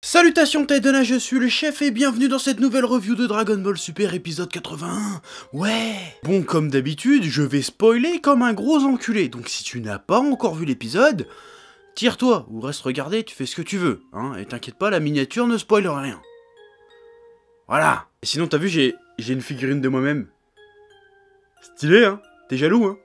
Salutations Tedena, je suis le chef et bienvenue dans cette nouvelle review de Dragon Ball Super épisode 81. Ouais. Bon, comme d'habitude, je vais spoiler comme un gros enculé, donc si tu n'as pas encore vu l'épisode, tire-toi ou reste regarder, tu fais ce que tu veux, hein, et t'inquiète pas, la miniature ne spoile rien. Voilà. Et sinon, t'as vu, j'ai une figurine de moi-même. Stylé, hein? T'es jaloux, hein?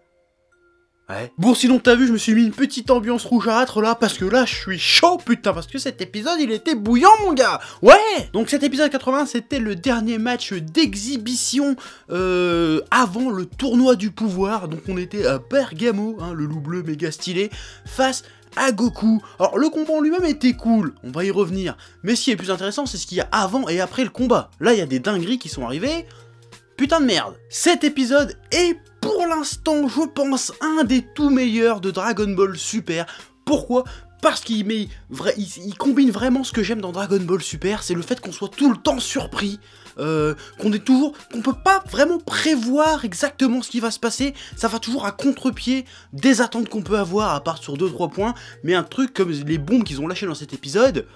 Ouais. Bon, sinon t'as vu, je me suis mis une petite ambiance rougeâtre là, parce que là je suis chaud putain, parce que cet épisode il était bouillant mon gars. Ouais. Donc cet épisode 80 c'était le dernier match d'exhibition avant le tournoi du pouvoir. Donc on était à Bergamo, hein, le loup bleu méga stylé, face à Goku. Alors le combat en lui-même était cool, on va y revenir. Mais ce qui est plus intéressant c'est ce qu'il y a avant et après le combat. Là il y a des dingueries qui sont arrivées. Putain de merde. Cet épisode est pour l'instant, je pense, un des tout meilleurs de Dragon Ball Super. Pourquoi ? Parce qu'il combine vraiment ce que j'aime dans Dragon Ball Super, c'est le fait qu'on soit tout le temps surpris, qu'on peut pas vraiment prévoir exactement ce qui va se passer, ça va toujours à contre-pied des attentes qu'on peut avoir, à part sur 2-3 points, mais un truc comme les bombes qu'ils ont lâchées dans cet épisode,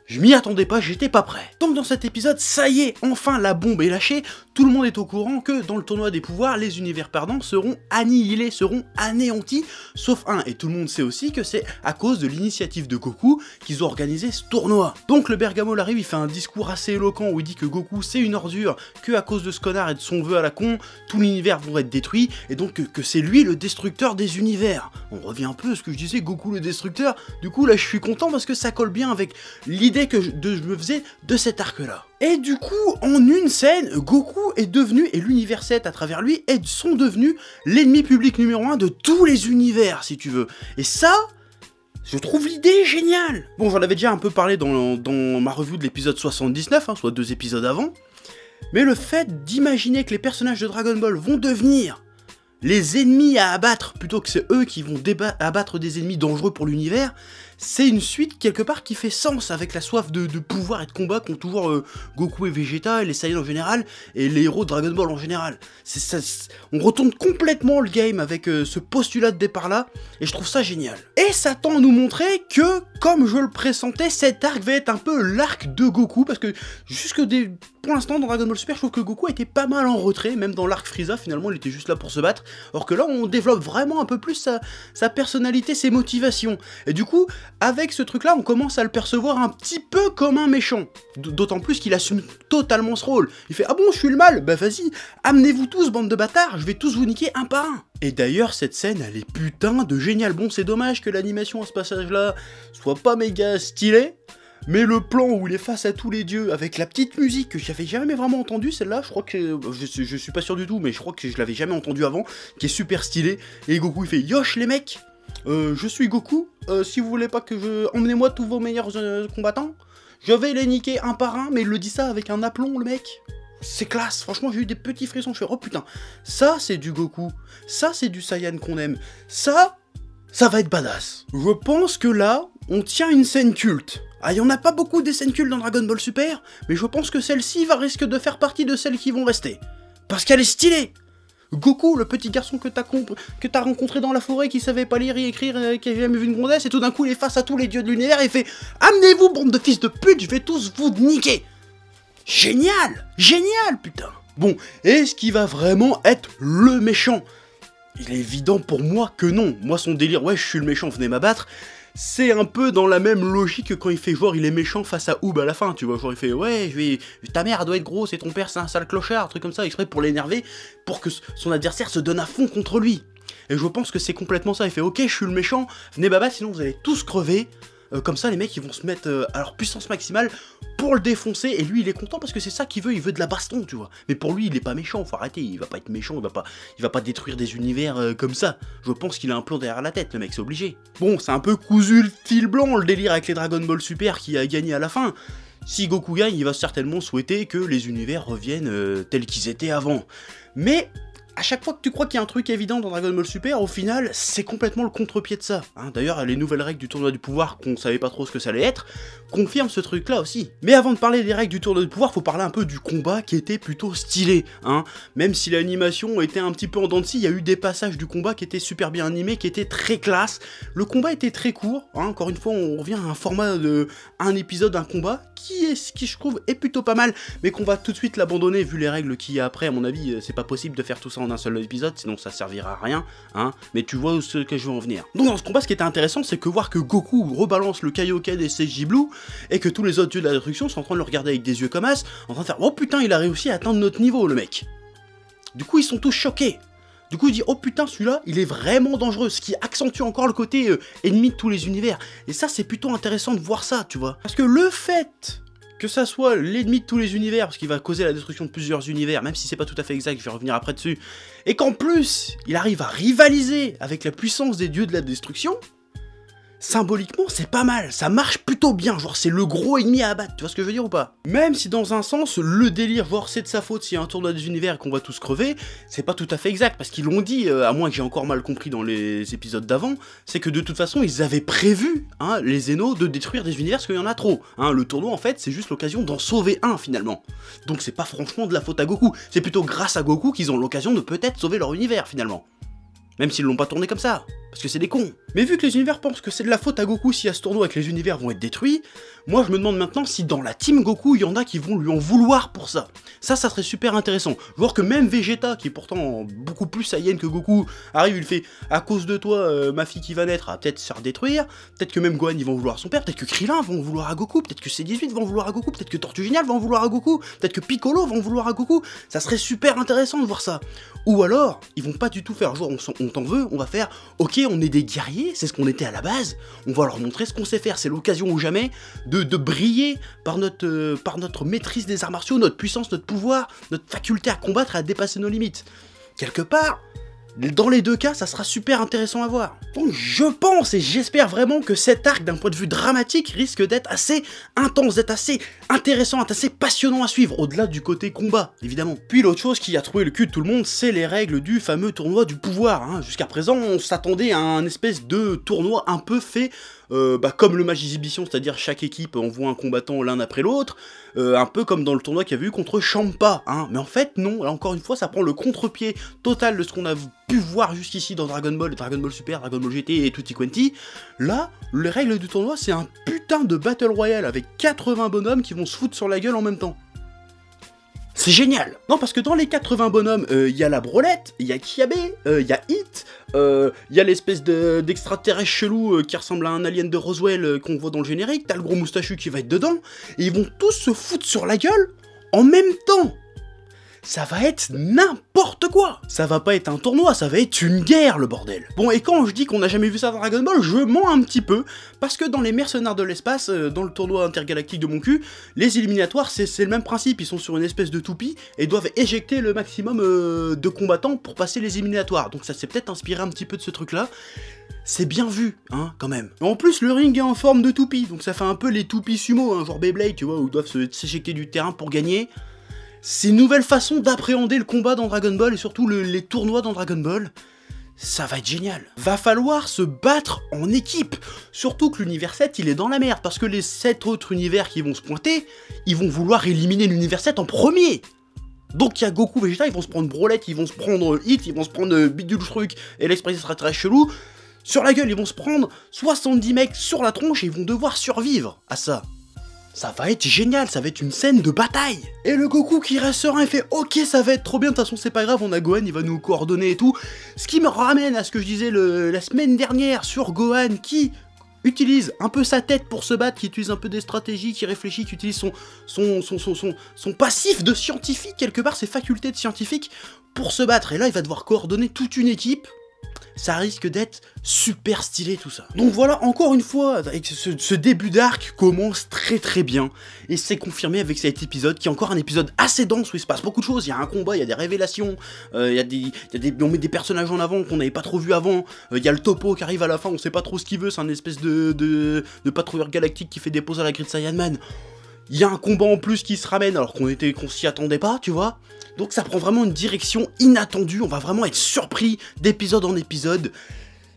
je m'y attendais pas, j'étais pas prêt. Donc dans cet épisode, ça y est, enfin la bombe est lâchée, tout le monde est au courant que dans le tournoi des pouvoirs, les univers perdants seront annihilés, seront anéantis, sauf un, et tout le monde sait aussi que c'est à cause de l'initiative de Goku qu'ils ont organisé ce tournoi. Donc le Bergamo arrive, il fait un discours assez éloquent où il dit que Goku c'est une ordure, que à cause de ce connard et de son vœu à la con, tout l'univers va être détruit, et donc que c'est lui le destructeur des univers. On revient un peu à ce que je disais, Goku le destructeur, du coup là je suis content parce que ça colle bien avec l'idée que je me faisais de cet arc-là. Et du coup, en une scène, Goku est devenu, et l'univers 7 à travers lui, sont devenus l'ennemi public numéro 1 de tous les univers, si tu veux. Et ça, je trouve l'idée géniale. Bon, j'en avais déjà un peu parlé dans ma review de l'épisode 79, hein, soit 2 épisodes avant. Mais le fait d'imaginer que les personnages de Dragon Ball vont devenir les ennemis à abattre, plutôt que c'est eux qui vont abattre des ennemis dangereux pour l'univers, c'est une suite quelque part qui fait sens avec la soif de pouvoir et de combat qu'ont toujours Goku et Vegeta, et les Saiyans en général, et les héros de Dragon Ball en général. On retourne complètement le game avec ce postulat de départ là, et je trouve ça génial. Et ça tend à nous montrer que, comme je le pressentais, cet arc va être un peu l'arc de Goku, parce que pour l'instant dans Dragon Ball Super, je trouve que Goku était pas mal en retrait, même dans l'arc Frieza, finalement il était juste là pour se battre, alors que là on développe vraiment un peu plus sa personnalité, ses motivations, et du coup, avec ce truc là, on commence à le percevoir un petit peu comme un méchant, d'autant plus qu'il assume totalement ce rôle. Il fait « Ah bon, je suis le mal, bah vas-y, amenez-vous tous, bande de bâtards, je vais tous vous niquer un par un !» Et d'ailleurs, cette scène, elle est putain de géniale. Bon, c'est dommage que l'animation à ce passage-là soit pas méga stylée, mais le plan où il est face à tous les dieux, avec la petite musique que j'avais jamais vraiment entendue, celle-là, je crois que, je suis pas sûr du tout, mais je crois que je l'avais jamais entendue avant, qui est super stylée, et Goku il fait « Yosh les mecs, je suis Goku, si vous voulez pas que emmenez-moi tous vos meilleurs combattants, je vais les niquer un par un », mais il le dit ça avec un aplomb le mec. C'est classe, franchement j'ai eu des petits frissons, je fais « Oh putain, ça c'est du Goku, ça c'est du Saiyan qu'on aime, ça va être badass ». Je pense que là, on tient une scène culte. Ah, il y en a pas beaucoup des scènes cultes dans Dragon Ball Super, mais je pense que celle-ci risque de faire partie de celles qui vont rester. Parce qu'elle est stylée. Goku, le petit garçon que t'as rencontré dans la forêt, qui savait pas lire et écrire, qui avait jamais vu une gonzesse, et tout d'un coup il est face à tous les dieux de l'univers et fait « Amenez-vous, bande de fils de pute, je vais tous vous niquer !» Génial! Génial, putain! Bon, est-ce qu'il va vraiment être le méchant? Il est évident pour moi que non. Moi, son délire, ouais, je suis le méchant, venez m'abattre, c'est un peu dans la même logique que quand il fait genre il est méchant face à Oob à la fin, tu vois, genre il fait ouais, ta mère doit être grosse et ton père c'est un sale clochard, un truc comme ça, exprès pour l'énerver, pour que son adversaire se donne à fond contre lui. Et je pense que c'est complètement ça, il fait ok, je suis le méchant, venez m'abattre sinon vous allez tous crever. Comme ça les mecs ils vont se mettre à leur puissance maximale pour le défoncer, et lui il est content parce que c'est ça qu'il veut, il veut de la baston, tu vois. Mais pour lui il est pas méchant, faut arrêter, il va pas être méchant, il va pas détruire des univers comme ça. Je pense qu'il a un plan derrière la tête, le mec, c'est obligé. Bon, c'est un peu cousu le fil blanc le délire avec les Dragon Ball Super qui a gagné à la fin. Si Goku gagne, il va certainement souhaiter que les univers reviennent tels qu'ils étaient avant. Mais à chaque fois que tu crois qu'il y a un truc évident dans Dragon Ball Super, au final, c'est complètement le contre-pied de ça. Hein, d'ailleurs, les nouvelles règles du tournoi du pouvoir, qu'on savait pas trop ce que ça allait être, confirment ce truc-là aussi. Mais avant de parler des règles du tournoi du pouvoir, faut parler un peu du combat qui était plutôt stylé. Hein. Même si l'animation était un petit peu en dents de scie, il y a eu des passages du combat qui étaient super bien animés, qui étaient très classe. Le combat était très court. Hein. Encore une fois, on revient à un format de un épisode, un combat, qui je trouve est plutôt pas mal, mais qu'on va tout de suite l'abandonner vu les règles qu'il y a après. À mon avis, c'est pas possible de faire tout ça en un seul épisode, sinon ça servira à rien, hein, mais tu vois où ce que je veux en venir. Donc dans ce combat, ce qui était intéressant, c'est que voir que Goku rebalance le Kaioken et Seiji Blue, et que tous les autres dieux de la destruction sont en train de le regarder avec des yeux comme as, en train de faire « Oh putain, il a réussi à atteindre notre niveau, le mec !» Du coup, ils sont tous choqués. Du coup, il dit « Oh putain, celui-là, il est vraiment dangereux », ce qui accentue encore le côté ennemi de tous les univers. Et ça, c'est plutôt intéressant de voir ça, tu vois. Parce que le fait que ça soit l'ennemi de tous les univers, parce qu'il va causer la destruction de plusieurs univers, même si c'est pas tout à fait exact, je vais revenir après dessus, et qu'en plus, il arrive à rivaliser avec la puissance des dieux de la destruction, symboliquement, c'est pas mal, ça marche plutôt bien, genre c'est le gros ennemi à abattre, tu vois ce que je veux dire ou pas? Même si dans un sens, le délire, genre c'est de sa faute s'il y a un tournoi des univers et qu'on va tous crever, c'est pas tout à fait exact, parce qu'ils l'ont dit, à moins que j'ai encore mal compris dans les épisodes d'avant, c'est que de toute façon, ils avaient prévu, hein, les Zeno, de détruire des univers parce qu'il y en a trop. Hein, le tournoi, en fait, c'est juste l'occasion d'en sauver un, finalement. Donc c'est pas franchement de la faute à Goku, c'est plutôt grâce à Goku qu'ils ont l'occasion de peut-être sauver leur univers, finalement. Même s'ils l'ont pas tourné comme ça, parce que c'est des cons. Mais vu que les univers pensent que c'est de la faute à Goku si à ce tournoi et que les univers vont être détruits, moi je me demande maintenant si dans la team Goku, il y en a qui vont lui en vouloir pour ça. Ça serait super intéressant. Voir que même Vegeta, qui est pourtant beaucoup plus Saiyan que Goku, arrive, il fait « À cause de toi, ma fille qui va naître va peut-être se faire détruire, peut-être que même Gohan ils vont vouloir à son père, peut-être que Krillin vont vouloir à Goku, peut-être que C18 vont vouloir à Goku, peut-être que Tortue Géniale vont vouloir à Goku, peut-être que Piccolo vont vouloir à Goku. Ça serait super intéressant de voir ça. Ou alors, ils vont pas du tout faire genre on t'en veut, on va faire « Ok, on est des guerriers, c'est ce qu'on était à la base, on va leur montrer ce qu'on sait faire, c'est l'occasion ou jamais de briller par notre maîtrise des arts martiaux, notre puissance, notre pouvoir, notre faculté à combattre et à dépasser nos limites. » Quelque part, dans les deux cas, ça sera super intéressant à voir. Donc je pense et j'espère vraiment que cet arc, d'un point de vue dramatique, risque d'être assez intense, d'être assez intéressant, assez passionnant à suivre, au-delà du côté combat, évidemment. Puis l'autre chose qui a trouvé le cul de tout le monde, c'est les règles du fameux tournoi du pouvoir. Hein. Jusqu'à présent, on s'attendait à un espèce de tournoi un peu fait comme le match d'exhibition, c'est-à-dire chaque équipe envoie un combattant l'un après l'autre, un peu comme dans le tournoi qu'il y avait eu contre Champa, hein. Mais en fait non, là encore une fois ça prend le contre-pied total de ce qu'on a pu voir jusqu'ici dans Dragon Ball, Dragon Ball Super, Dragon Ball GT et Tutti Quanti. Là, les règles du tournoi c'est un putain de Battle Royale avec 80 bonhommes qui vont se foutre sur la gueule en même temps. C'est génial! Non, parce que dans les 80 bonhommes, il y a la Brolette, il y a Kiabe, il y a Hit, il y a l'espèce d'extraterrestre chelou qui ressemble à un alien de Roswell qu'on voit dans le générique, t'as le gros moustachu qui va être dedans, et ils vont tous se foutre sur la gueule en même temps! Ça va être n'importe quoi. Ça va pas être un tournoi, ça va être une guerre, le bordel. Bon, et quand je dis qu'on n'a jamais vu ça dans Dragon Ball, je mens un petit peu, parce que dans les mercenaires de l'espace, dans le tournoi intergalactique de mon cul, les éliminatoires, c'est le même principe, ils sont sur une espèce de toupie, et doivent éjecter le maximum de combattants pour passer les éliminatoires. Donc ça s'est peut-être inspiré un petit peu de ce truc-là. C'est bien vu, hein, quand même. En plus, le ring est en forme de toupie, donc ça fait un peu les toupies sumo, hein, genre Beyblade, tu vois, où ils doivent s'éjecter du terrain pour gagner. C'est une nouvelle façon d'appréhender le combat dans Dragon Ball et surtout les tournois dans Dragon Ball. Ça va être génial. Va falloir se battre en équipe. Surtout que l'univers 7, il est dans la merde. Parce que les 7 autres univers qui vont se pointer, ils vont vouloir éliminer l'univers 7 en premier. Donc il y a Goku, Vegeta, ils vont se prendre Brolette, ils vont se prendre Hit, ils vont se prendre Bidule Truc et l'Express sera très chelou. Sur la gueule, ils vont se prendre 70 mecs sur la tronche et ils vont devoir survivre à ça. Ça va être génial, ça va être une scène de bataille. Et le Goku qui reste serein et fait « Ok, ça va être trop bien, de toute façon c'est pas grave, on a Gohan, il va nous coordonner et tout. » Ce qui me ramène à ce que je disais la semaine dernière sur Gohan qui utilise un peu sa tête pour se battre, qui utilise un peu des stratégies, qui réfléchit, qui utilise son passif de scientifique, quelque part, ses facultés de scientifique pour se battre. Et là, il va devoir coordonner toute une équipe. Ça risque d'être super stylé tout ça. Donc voilà, encore une fois, avec ce début d'arc commence très bien, et c'est confirmé avec cet épisode, qui est encore un épisode assez dense où il se passe beaucoup de choses. Il y a un combat, il y a des révélations, on met des personnages en avant qu'on n'avait pas trop vu avant, il y a le topo qui arrive à la fin, on sait pas trop ce qu'il veut, c'est un espèce de patrouilleur galactique qui fait des poses à la Grid Saiyan Man. il y a un combat en plus qui se ramène alors qu'on s'y attendait pas, tu vois. Donc ça prend vraiment une direction inattendue, on va vraiment être surpris d'épisode en épisode.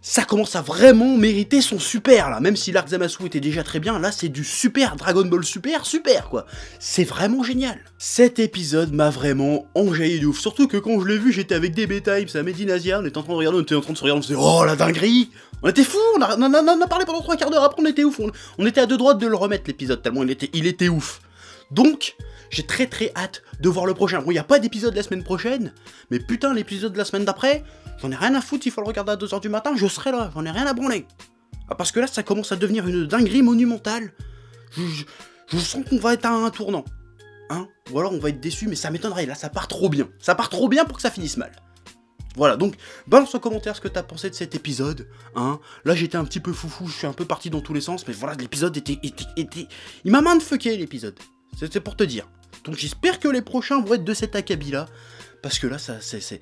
Ça commence à vraiment mériter son super là, même si l'arc Zamasu était déjà très bien, là c'est du super Dragon Ball Super quoi. C'est vraiment génial. Cet épisode m'a vraiment enjaillé de ouf, surtout que quand je l'ai vu j'étais avec DB Times à Medinazia, on était en train de regarder, on était en train de se regarder, on se disait oh la dinguerie. On était fous, on a parlé pendant 3 quarts d'heure, après on était ouf, on était à 2 doigts de le remettre l'épisode, tellement il était ouf. Donc, j'ai très hâte de voir le prochain. Bon, il n'y a pas d'épisode la semaine prochaine, mais putain, l'épisode de la semaine d'après, j'en ai rien à foutre, il faut le regarder à 2h du matin, je serai là, j'en ai rien à branler. Ah, parce que là, ça commence à devenir une dinguerie monumentale. Je sens qu'on va être à un tournant. Hein? Ou alors on va être déçu, mais ça m'étonnerait, là, ça part trop bien. Ça part trop bien pour que ça finisse mal. Voilà, donc, balance en commentaire ce que t'as pensé de cet épisode, hein. Là, j'étais un petit peu foufou, je suis un peu parti dans tous les sens, mais voilà, l'épisode était... Il m'a mindfucké, l'épisode. C'était pour te dire. Donc j'espère que les prochains vont être de cet acabit-là, parce que là, c'est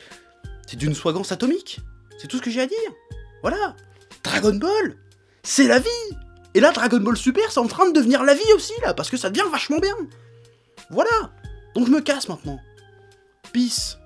d'une soigance atomique. C'est tout ce que j'ai à dire. Voilà. Dragon Ball, c'est la vie. Et là, Dragon Ball Super, c'est en train de devenir la vie aussi, là, parce que ça devient vachement bien. Voilà. Donc je me casse maintenant. Peace.